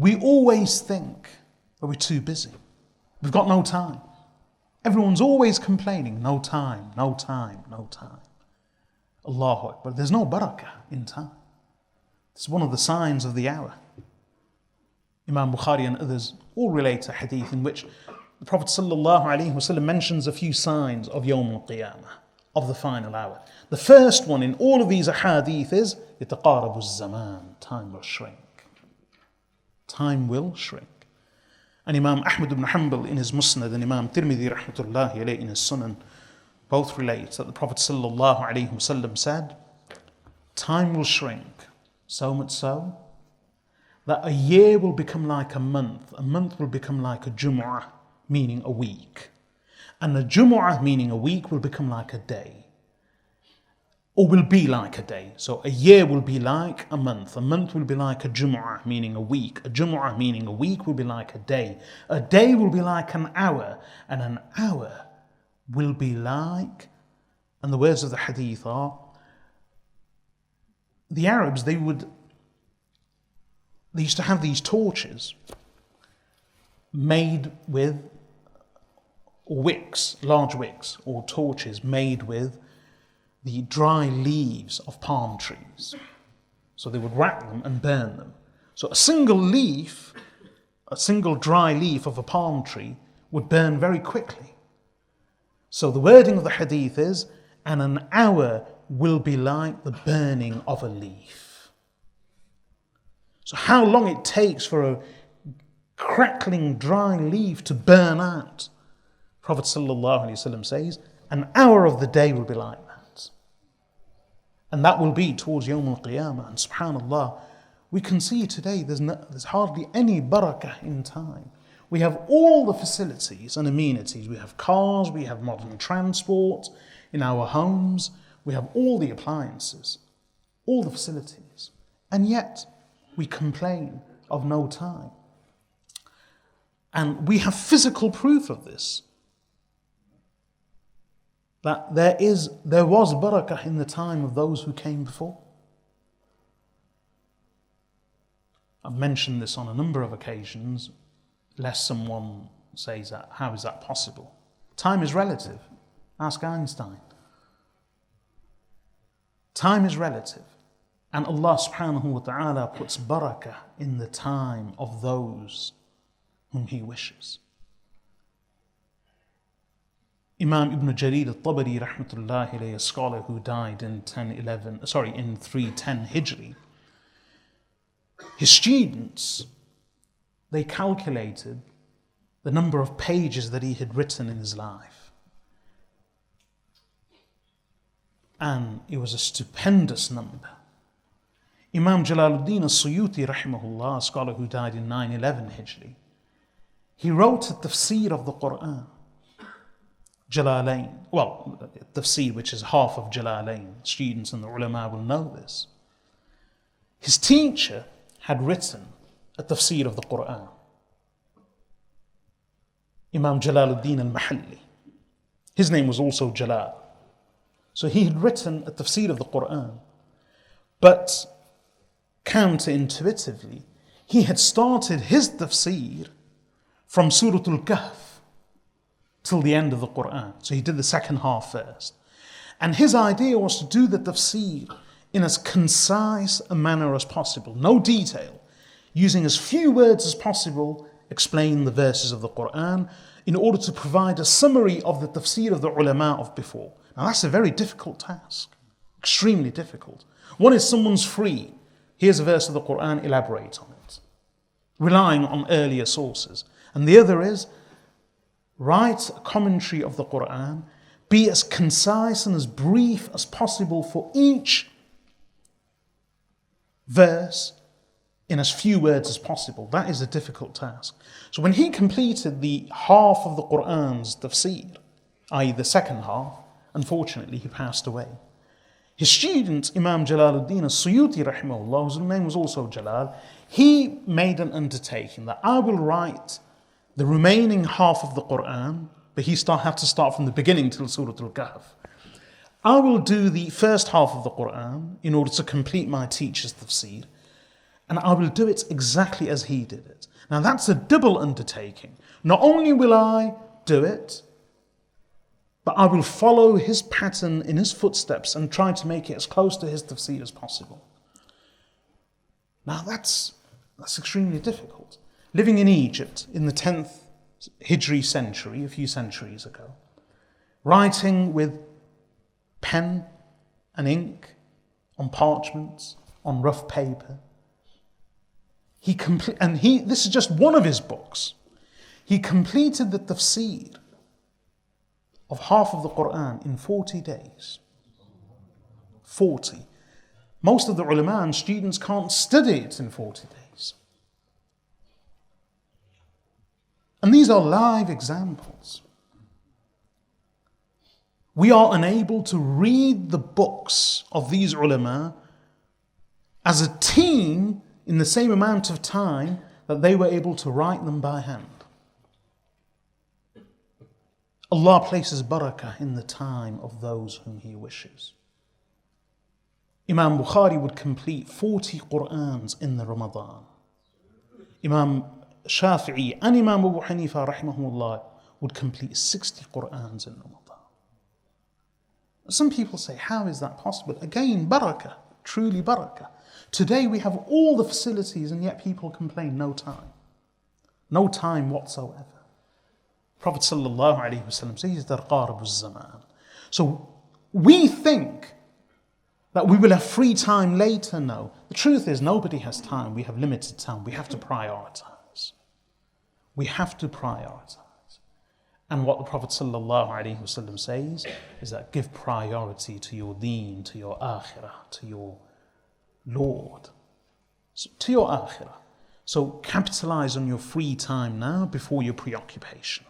We always think that we're too busy. We've got no time. Everyone's always complaining, no time, no time, no time. Allahu Akbar. There's no barakah in time. It's one of the signs of the hour. Imam Bukhari and others all relate a hadith in which the Prophet ﷺ mentions a few signs of Yawm al-Qiyamah, of the final hour. The first one in all of these hadith is يَتَقَارَبُ الزَّمَانِ. Time will shrink. Time will shrink. And Imam Ahmad ibn Hanbal in his Musnad and Imam Tirmidhi rahmatullahi alayhi in his Sunan both relate that the Prophet ﷺ said, time will shrink, so much so that a year will become like a month will become like a Jumu'ah, meaning a week, and a Jumu'ah, meaning a week, will become like a day, or will be like a day. So a year will be like a month will be like a Jumu'ah, meaning a Jumu'ah, meaning a week, will be like a day will be like an hour, and an hour will be like, and the words of the hadith are, the Arabs, they used to have these torches made with wicks, large wicks, or torches made with the dry leaves of palm trees. So they would wrap them and burn them. So a single dry leaf of a palm tree would burn very quickly. So the wording of the hadith is, and an hour will be like the burning of a leaf. So how long it takes for a crackling dry leaf to burn out, Prophet ﷺ says, an hour of the day will be like that. And that will be towards Yawm al-Qiyamah. And subhanAllah, we can see today there's hardly any barakah in time. We have all the facilities and amenities. We have cars, we have modern transport in our homes, we have all the appliances, all the facilities. And yet, we complain of no time. And we have physical proof of this. That there was barakah in the time of those who came before. I've mentioned this on a number of occasions, lest someone says that, how is that possible? Time is relative. Ask Einstein. Time is relative. And Allah subhanahu wa ta'ala puts barakah in the time of those whom He wishes. Imam Ibn Jarir al-Ṭabarī rahmatullahi alayhi, a scholar who died in 310 Hijri, his students, they calculated the number of pages that he had written in his life. And it was a stupendous number. Imam Jalālayn al-Suyūtī rahimahullah, a scholar who died in 911 Hijri, he wrote a tafsir of the Quran, Jalālayn. Well, tafsir, which is half of Jalālayn. Students and the ulamā will know this. His teacher had written a tafsir of the Quran, Imam Jalāluddin al-Mahalli. His name was also Jalal. So he had written a tafsir of the Quran, but counterintuitively, he had started his tafsir from Surah Al-Kahf till the end of the Quran. So he did the second half first. And his idea was to do the tafsir in as concise a manner as possible, no detail, using as few words as possible, explain the verses of the Quran in order to provide a summary of the tafsir of the ulamā of before. Now that's a very difficult task, extremely difficult. One is someone's free, here's a verse of the Quran, elaborate on it, relying on earlier sources. And the other is, write a commentary of the Quran, be as concise and as brief as possible for each verse in as few words as possible. That is a difficult task. So when he completed the half of the Quran's tafsir, i.e. the second half, unfortunately he passed away. His student, Imam Jalāluddin al-Suyūtī rahimahullah, whose name was also Jalal, he made an undertaking that I will write the remaining half of the Quran, but he had to start from the beginning till Surah Al-Kahf. I will do the first half of the Quran in order to complete my teacher's tafsir, And I will do it exactly as he did it. Now that's a double undertaking. Not only will I do it, but I will follow his pattern in his footsteps and try to make it as close to his tafsir as possible. Now that's extremely difficult. Living in Egypt in the 10th Hijri century, a few centuries ago, writing with pen and ink on parchments, on rough paper. This is just one of his books. He completed the tafsir of half of the Quran in 40 days. 40. Most of the ulamā and students can't study it in 40 days. And these are live examples. We are unable to read the books of these ulamā as a team in the same amount of time that they were able to write them by hand. Allah places barakah in the time of those whom He wishes. Imam Bukhari would complete 40 Qur'ans in the Ramadan. Imam Shafi'i and Imam Abu Hanifa rahimahullah would complete 60 Qur'ans in Ramadan. Some people say, how is that possible? Again, barakah, truly barakah. Today we have all the facilities and yet people complain, no time. No time whatsoever. Prophet sallallahu alaihi wasallam says, "Tarqarabu zaman." So we think that we will have free time later. No. The truth is nobody has time. We have limited time. We have to prioritize. We have to prioritize. And what the Prophet sallallahu alaihi wasallam says is that give priority to your deen, to your akhirah, to your Lord, to your akhirah. So capitalize on your free time now before your preoccupation.